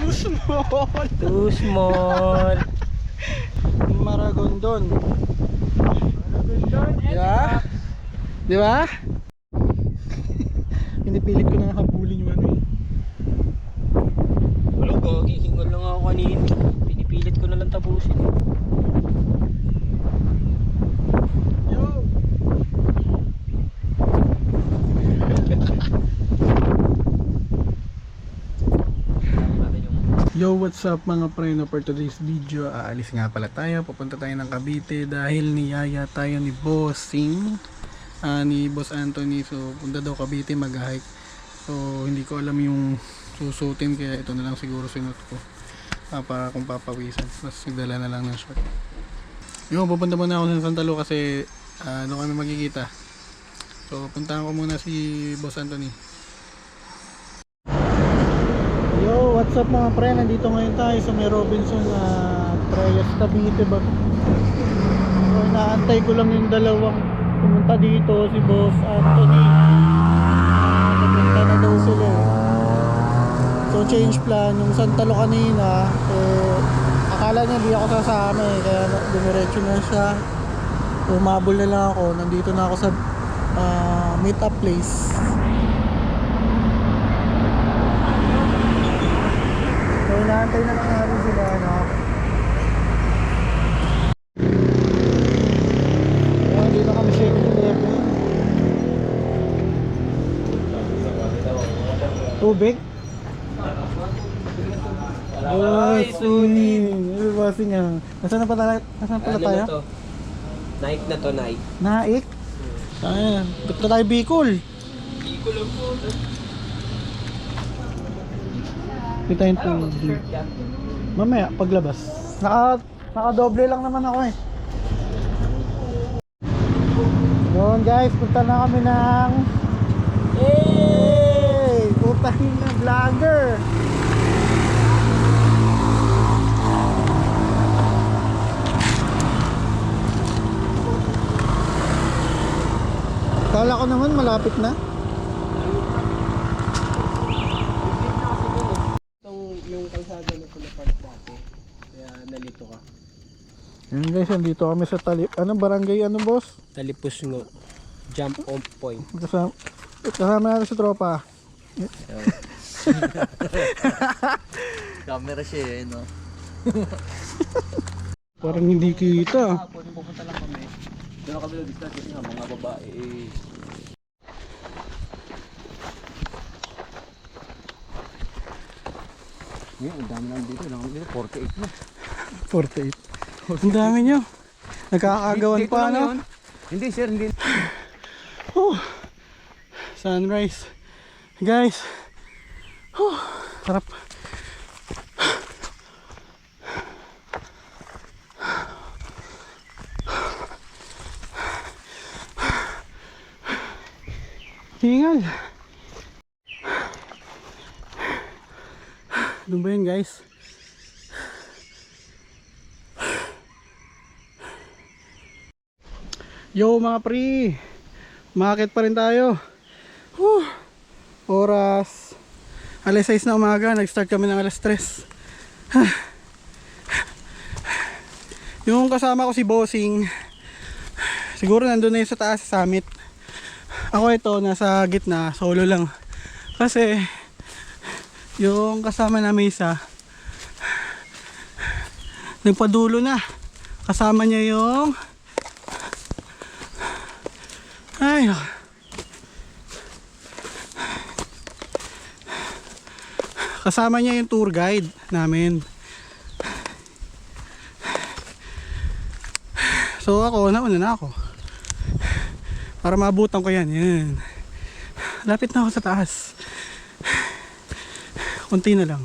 Too small. Too small. Maragondon. Diba? Diba? Pinipilit ko na habulin yung ano eh. Wala, gagi. Hingal lang ako kanina. Pinipilit ko na lang tapusin. Yo! Yo, what's up mga preno? For today's video, aalis nga pala tayo. Pupunta tayo ng Cavite dahil niyaya tayo ni Bossing, ni Boss Anthony. So, punta daw Cavite mag-hike. So, hindi ko alam yung susutin kaya ito na lang siguro sinot ko. Para kung papawisan. Tapos nagdala na lang ng short. Yo, pupunta muna ako sa Santa Lu kasi doon kami magkikita. So, puntahan ko muna si Boss Anthony. Yo, what's up mga pre? Nandito ngayon tayo sa may Robinson Trias Cavite ba? So, inaantay ko lang yung dalawang pumunta dito, si Boss Anthony. Pumunta na daw sila eh. So, change plan. Yung Santa Lu kanina, akala niya di ako sasama eh, kaya dumiretso na siya. Umabol na lang ako. Nandito na ako sa meet up place. So, inaantay na lang natin sila, ano. Ayan, dito kami 7-Eleven. Tubig? Ay, Sunin. Ano ba niya? Nasaan na pala tayo? Nike na to, Nike. Naik? Ayan, ba't na tayo Bicol? Bicol lang po. Kita yung tubig. Mamaya, paglabas. Naka-doble lang naman ako eh. Yun guys, punta na kami ng putahin na vlogger. Kala ko naman malapit na. Yung kalsada na pinapark dati. Kaya nalito ka. Yun guys, nandito kami sa anong barangay, ano boss? Talipusngo. Jump on point. Kasama natin sa tropa. Camera siya eh, no? Parang hindi kita. Pupunta lang kami. Doon kami nag-discuss kasi nga mga babae eh. Ngayon, ang dami lang dito. Ang dami dito, 48 na. 48. Ang dami nyo. Nagkakagawan Dito pa, lang ano? yun. Hindi sir, hindi. Sunrise. Guys. Sarap. Hingal. Doon ba yun guys? Yo mga pre, umakit pa rin tayo. Oras alas 6 na umaga, nag-start kami ng alas 3. Yung kasama ko si Bossing, siguro nandun na yun sa taas sa summit. Ako ito, nasa gitna, solo lang. Kasi yung kasama namin isa nagpadulo na. Kasama niya yung kasama niya yung tour guide namin. So ako, nauna na ako para maabutan ko yan. Yan. Lapit na ako sa taas. Kunti na lang.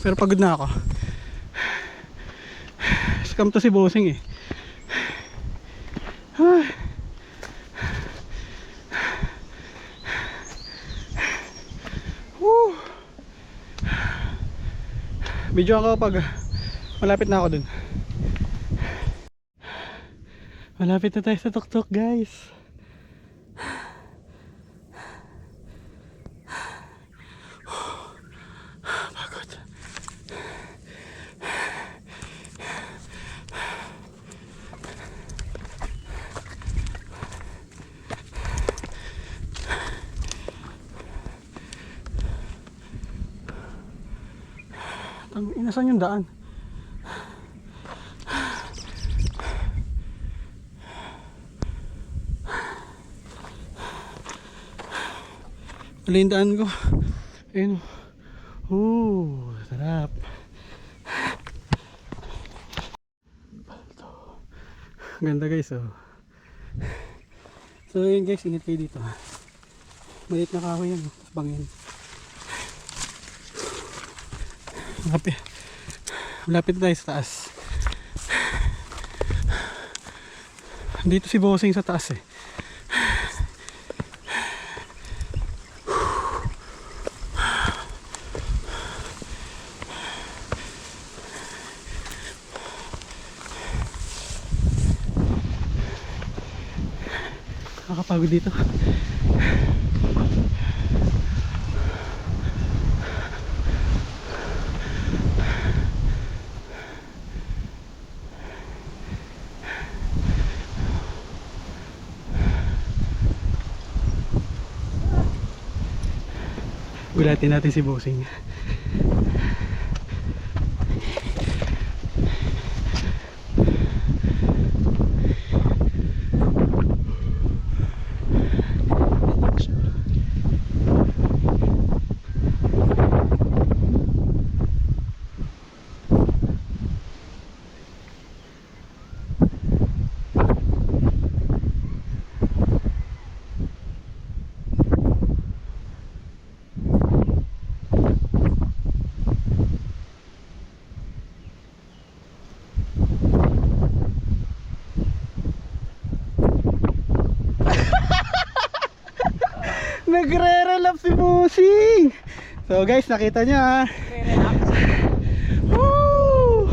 Pero pagod na ako. Scam to si Bossing eh. Video ako pag malapit na ako dun. Malapit na tayo sa tuktok guys. Pagod. Inasan yung daan? Wala yung daan ko. Ayun. Sarap. Ganda guys, oh. So yun guys, ingat kayo dito. Maliit na kahoy yan, bangin. Malapit tayo sa taas. Dito si Bossing sa taas eh. Nakakapagod dito. Gulatin natin si Bossing. Nagre-relap si Bossing. So guys, nakita nyo ha. Woo!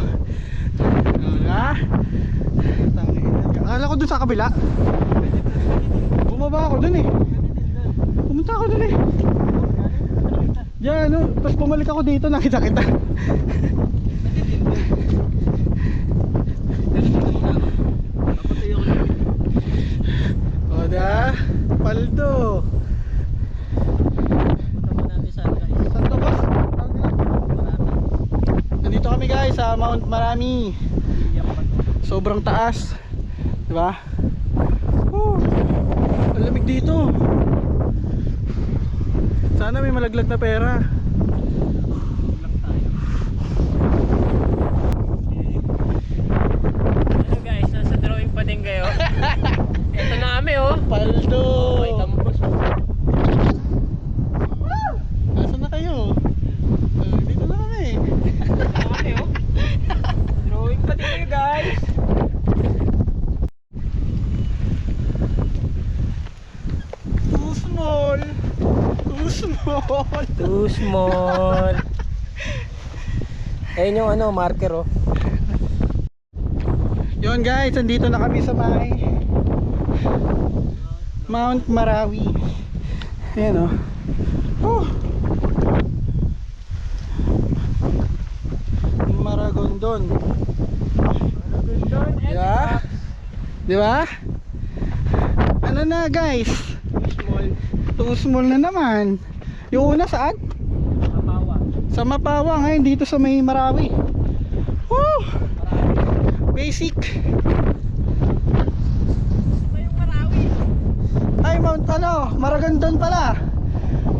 Akala ko dun sa kabila. Bumaba ako dun eh. Pumunta ako dun eh. Diyan no, tapos bumalik ako dito, nakita kita. O da, paldo. Nandito kami guys sa Mount Marami. Sobrang taas, di ba? Ang lamig dito. Sana may malaglag na pera. Ano guys, nasa drawing pa din kayo. Ito na kami oh. Paldo. May tambos oh. Nasaan na kayo? Dito na kami. Kami oh. Drawing pa din kayo guys. Too small. Too small. Too small. Ayun yung ano, marker oh. Yun guys, andito na kami sa may Mount Marawi. Ayan oh. Maragondon. Diba? Diba? Ano na guys? Small. Too small na naman. Yung una saan? Mapawa. Sa Mapawa, ngayon dito sa may Marawi. Woo! Basic. Yung Marawi. Ay, Mount ano, Maragondon pala.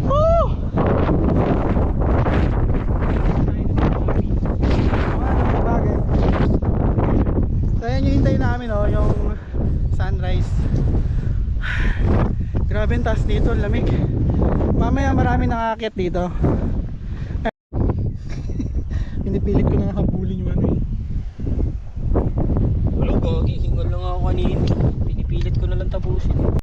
Woo! Bagay. So ayan yung hintay namin oh, yung sunrise. Grabe ang taas dito, lamig. Mamaya marami nakaakyat dito. Pinipilit ko na habulin yung ano eh. Wala gagi, hingal lang ako kanina. Pinipilit ko na lang tapusin.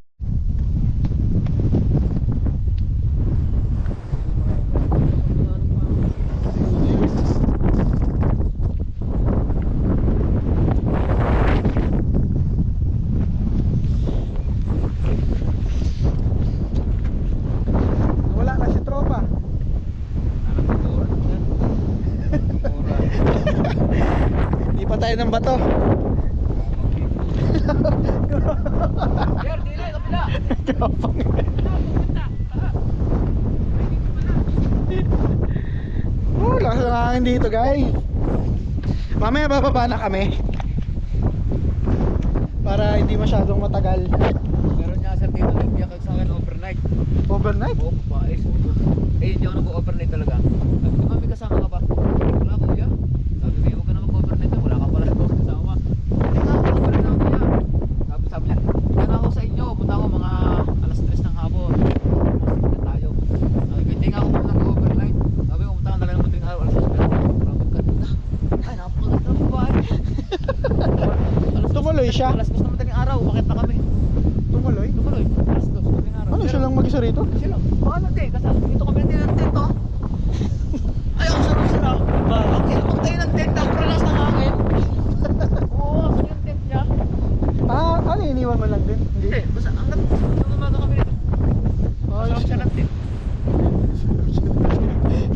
Wala na si tropa. Hindi pa tayo ng bato. Sir, dili, kapila. Kapang. Lakas na hangin dito guys. Mamaya bababa na kami para hindi masyadong matagal. Meron niya sir dito nagbiyak sa akin overnight. Overnight? Oo, paalis. Eh, hindi ako nag-overnight talaga. Sabi ko, mami, kasama ka ba? Wala ko, kuya. Sabi ko, huwag ka na mag-overnight. Wala ka pala kasama. Hindi nga, ako pala na kuya. Sabi niya, hindi na ako sa inyo. Punta ako mga alas 3 ng hapon. Masig na tayo. Sabi ko, hindi nga ako pala nag-overnight. Sabi ko, punta ka talaga ng munting araw. Alas 3 na. Grabe ka na. Ay, napakaganda ng babae. Tumuloy siya? Alas 2 na madaling araw. Bakit na kami? Tumuloy? Tumuloy. Alas 2 madaling araw. Ano siya lang mag-isa rito? Siya lang. Baka lang din. Kasi dito kami ng tent, oh. Ay, ang sarap-sarap. Ang ilmang tayo ng tent, ang relax ng hangin. Oo, saan yung tent niya? Ah, ano iniwan mo lang din? Hindi, basta hanggat nung umaga kami dito. Masarap siya ng tent.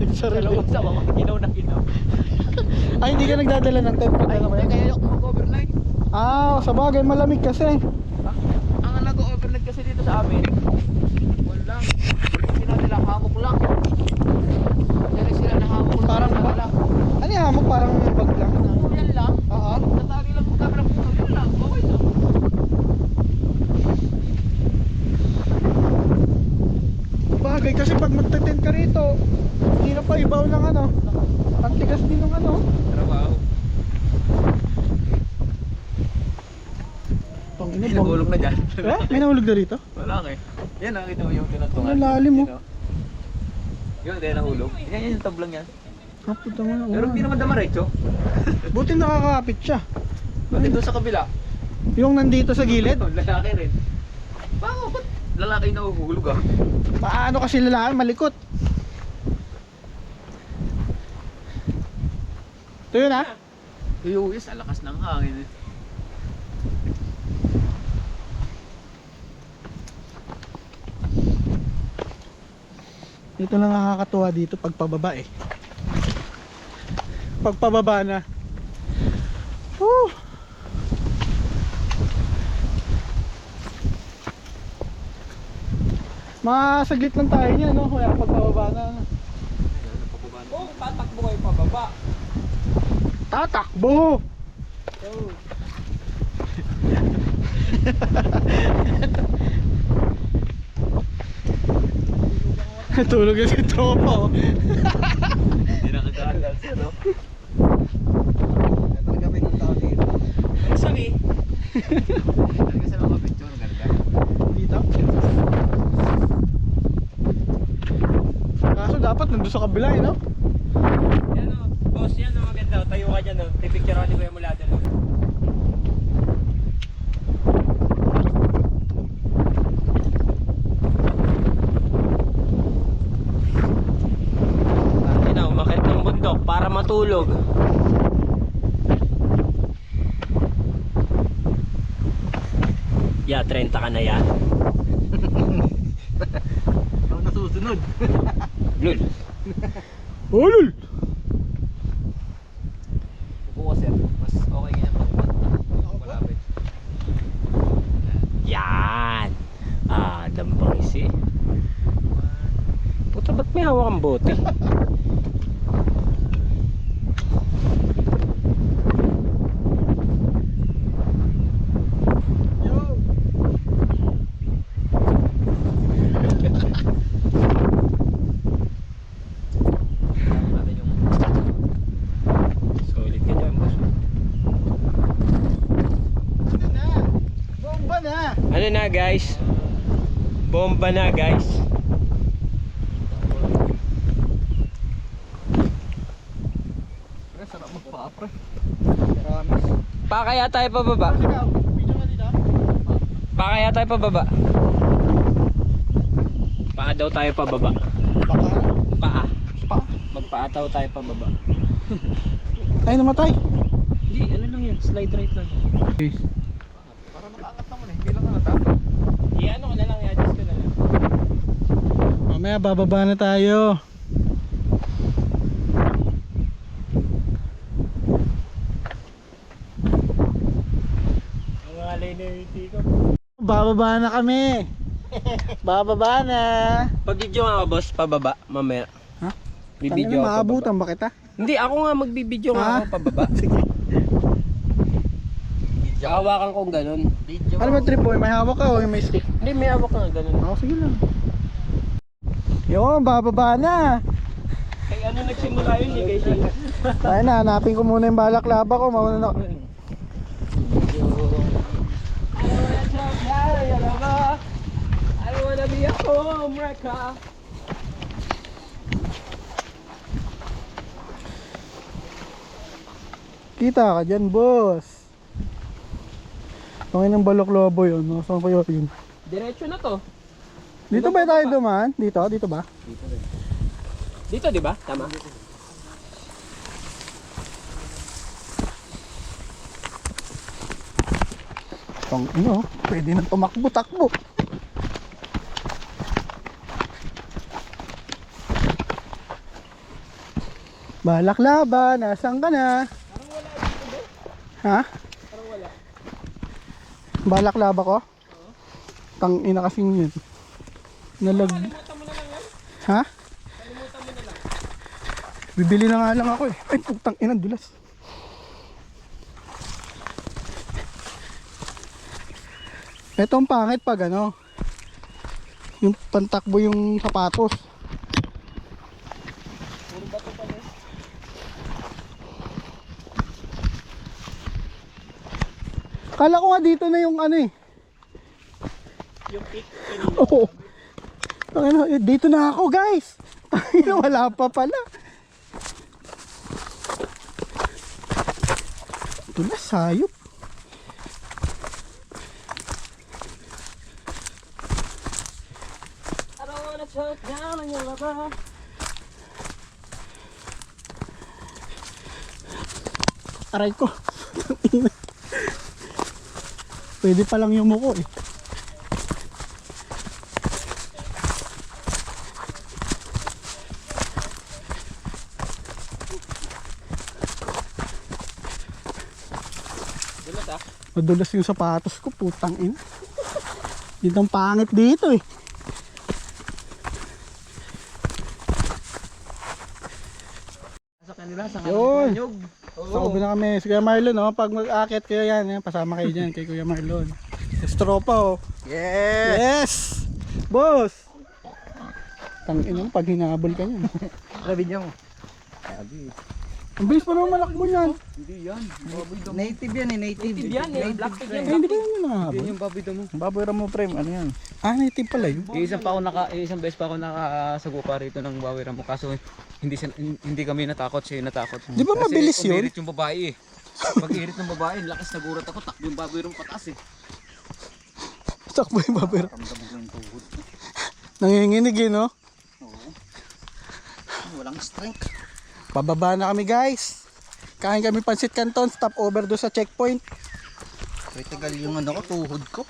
Nagsarili. Dalawang sa baka ginaw na ginaw. Ay, hindi ka nagdadala ng tent pag Ay, ano ba hindi, yan? kaya ayoko mag-overnight. Ah, sa bagay, malamig kasi. Ang nag-overnight kasi dito sa amin, wala. Sila nila hamok lang. Dali sila na hamok lang. Parang ba? Wala. Ano yan mo? Parang bag lang. Yan lang. Oo. Tatali lang po kami ng puno. Yun lang. Okay lang. Bagay kasi pag magte-tent ka rito, hindi na pa ibaw ng ano. Ang tigas din ng ano. Trabaho. Pang Hindi, ina bang. nagulog na dyan. Eh, may nahulog na rito? Wala nga eh. Yan, nakita mo yung tinantungan. Ang lalim mo. Yun, oh. Yun, hindi nahulog. Yan, yan yung tablang yan. Ah, puta mo na. Pero hindi naman damaretso. Buti nakakapit siya. Pati doon sa kabila. Yung nandito sa gilid. Lalaki rin. Ba't lalaki na uhulog ah? Paano kasi lalaki? Malikot. Ito yun ha? Yes, alakas ng hangin eh. Ito lang nakakatuwa dito pag pababa eh. Pag pababa na. Woo! Mga saglit lang tayo niya no, kaya pag pababa na. Oh, tatakbo kayo pababa. Tatakbo! Oh. Tulog na si tropa oh. Hindi nakakaalas yan no? Talaga may nung tao dito. Actually, talaga sa mga picture ganda. Dito? Kaso dapat nandun sa kabila eh no? Yan o, boss, yan o maganda. Tayo ka dyan o. Pipicture ni Kuya Mulado. Tangina, umakit ng bundok para matulog. Ya, 30 ka na yan. Ang nasusunod. Lul. Ulul! Upo ko sir, mas okay ganyan pag malapit. Yan. Ah, dambangis eh. Puta, ba't may hawak ang bote? Yo! Natin yung Solid ka dyan, boss. Ano na? Bomba na! Ano na guys? Bomba na guys. pre, sarap magpa-pre. Promise. Pa kaya tayo pababa? Ikaw, video ka dito? Pa kaya tayo pababa? Paa daw tayo pababa. Baka Paa. pa. Magpaataw tayo pababa. Ay namatay. Hindi, ano lang yan, slide right lang. Para makaangat naman eh, hindi lang halata. I-ano ko na lang, i-adjust ko na lang. Mamaya bababa na tayo. Ang alay na yung ko. Bababa na kami. Bababa na. Pag-video nga boss, pababa, mamaya. Ha? Bibidyo Tangina, ako maabutan ba kita? Hindi, ako nga magbibideo nga Ha? ako pababa. Sige. Hawakan kong ganun. Ano ba trip boy? May hawak ka o may stick? Hindi, may hawak nga ganun. Oo, sige lang. Yun, bababa na. Kay ano nagsimula yun eh, kay Shing. Tayo na, hanapin ko muna yung balaklava ko. Mauna na. I wanna be a home wrecker. Kita ka dyan, boss. Tungin ng baloklobo yun. No? Saan ko yun? Diretso na to. Dito ba tayo dumaan? Dito? Dito ba? Dito, di ba? Tama. Tong ino, pwede nang tumakbo-takbo. Balaklava, nasaan ka na? Ha? Parang wala. Balaklava ko? Tang ina kasing yun. Nalag... Kalimutan mo na lang yan. Ha? Kalimutan mo na lang. Bibili na nga lang ako eh. Ay, putang ina, dulas. Ito ang pangit pag ano, yung pantakbo yung sapatos. Puro bato pa rin. Kala ko nga dito na yung ano eh. Yung peak. Oo. Ano, dito na ako guys. Wala pa pala. Dulas, sayop. I don't wanna choke down on your lover. Aray ko. Pwede palang yumuko eh. Dulas ah. Madulas yung sapatos ko, putang ina. Dito ang pangit dito eh. Sa kanila, sa Yun. kanila. Sa ubi na kami. Si Kuya Marlon, oh. Pag mag-akit kayo yan, pasama kayo dyan kay Kuya Marlon. Estropa, oh. Yes! Yes! Boss! Tangin mo, pag hinabol ka niyan. Sabi niya mo. Sabi. Ang bilis pa naman malakbo niyan. Hindi yan. Baboy damo. Native yan eh, native. Native yan eh. Black pig yan. Ay, hindi ba yan yung nahabol? Yan yung baboy damo. Baboy Ramo Prime, ano yan? Ah, native pala yun. Isang beses pa ako nakasagupa rito ng baboy ramo kaso hindi kami natakot, siya yung natakot. Di ba mabilis yun? Umirit yung babae eh. Pag-irit ng babae, lakas nagurat ako, takbo yung baboy ramo pataas eh. Takbo yung baboy Ramo. Nanginginig yun, no? Walang strength. Pababa na kami, guys. Kain kami pansit canton, stop over do sa checkpoint. Critical yung ano ko, tuhod ko.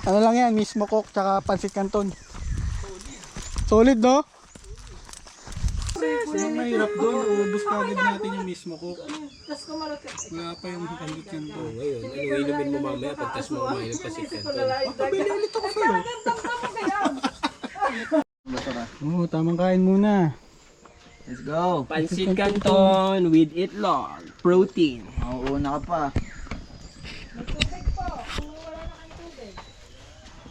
Ano lang yan, mismo cook tsaka pansit canton. Solid, no? Yung mahirap doon, uubos ka agad natin yung mismo cook. Wala pa yung pansit canton. Ngayon, anong inumin mo mamaya pagkas mo kumain ng pasit canton? Pabili ulit ako sa'yo. Oo, tamang kain muna. Let's go. Pancit canton with itlog. Protein. Mauuna ka pa.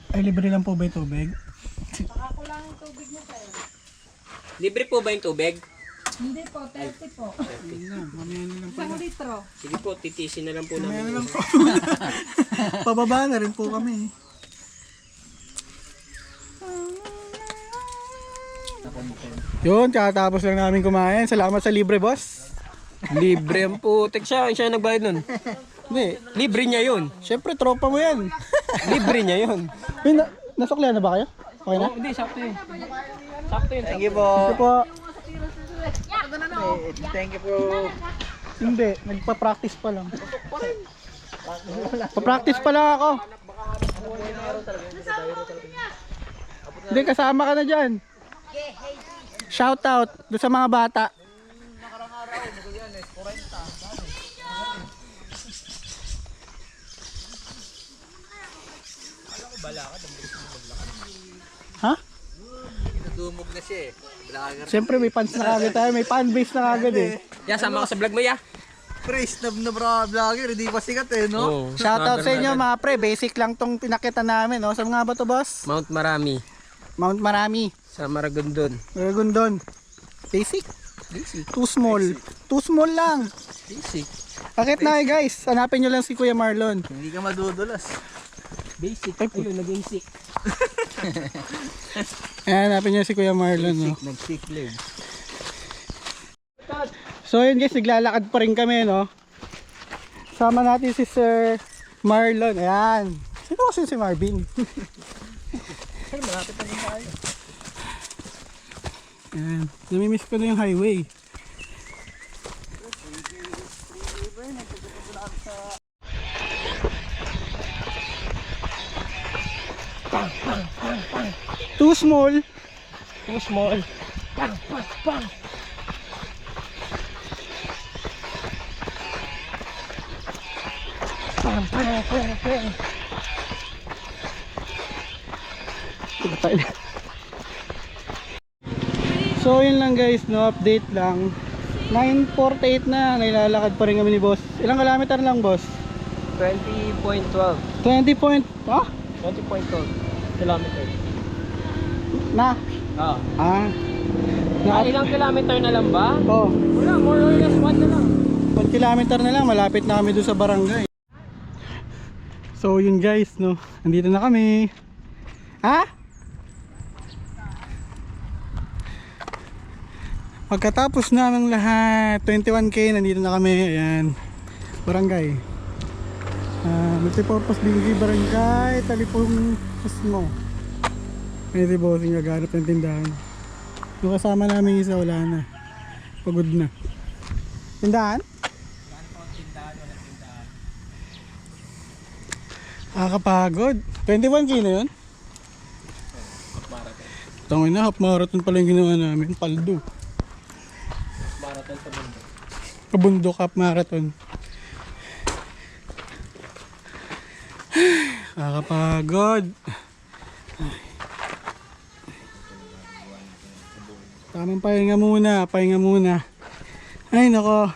Ay, libre lang po ba yung tubig? Libre po ba yung tubig? Hindi po, 30 po. Mamaya na lang Isang litro. Sige po, titisin na lang po Mamaya na namin. lang po. Pababa na rin po kami. Yun, kakatapos lang namin kumain. Salamat sa libre, boss. Libre ang putik siya. Siya ang nagbayad nun. Hindi, Libre niya yun. syempre tropa mo yan. Libre niya yun. Hey, nasuklihan na ba kayo? Okay na? Oh, hindi, sakto yun. Sakto yun. Thank you po. Ito po. Thank you po. Hindi, nagpa-practice pa lang. Pa-practice pa lang ako. Hindi, kasama ka na dyan. Shout out doon sa mga bata. Ha? Dumog na siya eh. Vlogger. Siyempre may fans na kagad tayo, may fan base na kagad eh. Ya, sama ka sa vlog mo ya. Pre, snub na bro, vlogger. Hindi pa sikat eh, no? Oh, Shoutout sa inyo mga pre, basic lang tong pinakita namin, no? Saan nga ba to, boss? Mount Marami. Mount Marami, Sa Maragondon. Gundon. Basic, Basic. too small. Too small lang. Basic. Akit na kayo guys, hanapin nyo lang si Kuya Marlon. Hindi ka madudulas. Basic. Ayun, naging sick. Ayan, hanapin nyo si Kuya Marlon, no? Nag-sick live. So yun guys, naglalakad pa rin kami, no? Sama natin si Sir Marlon. Ayan. Sino kasi si Marvin? Malapit na rin tayo. Ayan. Namimiss ko na yung highway. Too small. Too small. So yun lang guys, no, update lang. 9:48 na, nilalakad pa rin kami ni boss. Ilang kilometer lang boss? 20.12. 20 point, 20.12 kilometer. na. Ah. Ah. Na, Ilang kilometer na lang ba? oh, Wala, more or less 1 na lang. 1 kilometer na lang, malapit na kami doon sa barangay. So yun guys, no, andito na kami. Ha? Pagkatapos na ng lahat, 21k, nandito na kami. Ayan, barangay. Multipurpose bingi barangay, Talipong Pusmo. May bossing gaganap ng tindahan. Yung kasama namin isa, wala na. Pagod na. Tindahan? Nakakapagod. 21k na yun? Tangin na, half marathon pala yung ginawa namin. Paldo. Marathon sa bundok. Kabundok half marathon. Nakakapagod. Tamang pahinga muna, pahinga muna. Ay nako.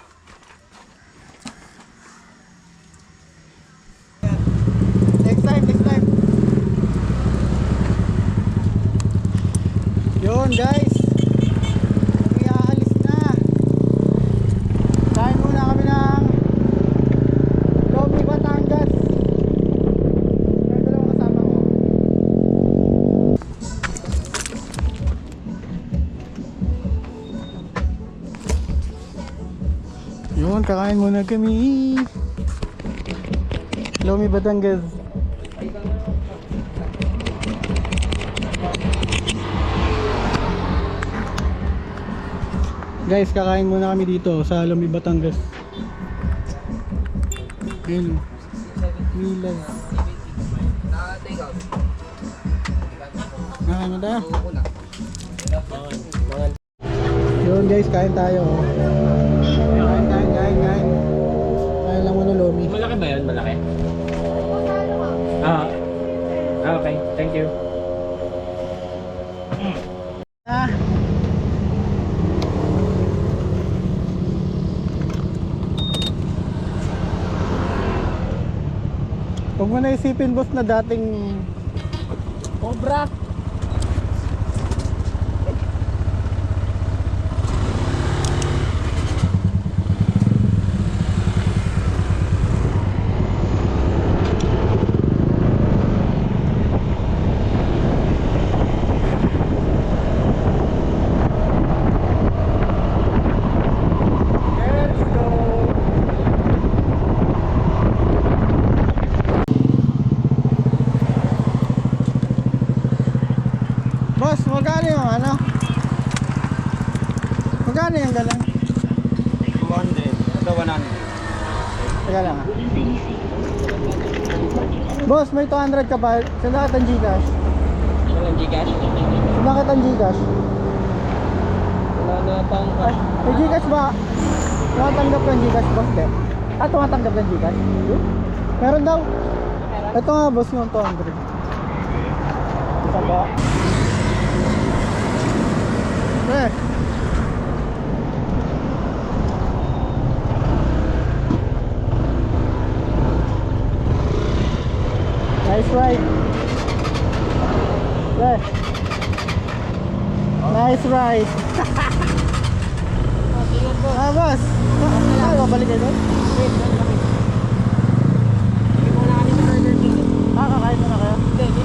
Next time, next time. Yun guys. Kami aalis na. Kain muna kami ng Lomi Batangas. Yung dalawang kasama ko. Yun, kakain muna kami. Lomi Batangas. Guys, kakain muna kami dito sa Lomi Batangas. Ayun o. Milan. Kakain mo tayo? Yun guys, kain tayo. Kain. Kain lang muna Lomi. Malaki ba yun? Malaki? Ah. Okay, thank you. Ah. Huwag mo na isipin boss na dating Cobra! boss, magkano yung ano? Magkano yung galang? 200. Ito 100. Teka lang ah. Boss, may 200 ka ba? Saan nakita ang Gcash? Walang Gcash? Saan nakita ang Gcash? Wala na pang Ay, may Gcash ba? Tumatanggap ng Gcash, boss? De? Ah, tumatanggap ng Gcash? Meron daw. Ito nga, boss, yung 200. Isa ba? Pre. Nice ride. Pre. Nice ride. Boss. Babalik kayo doon? Hindi mo na kami sa Burger King. Kakain mo na kayo? Hindi,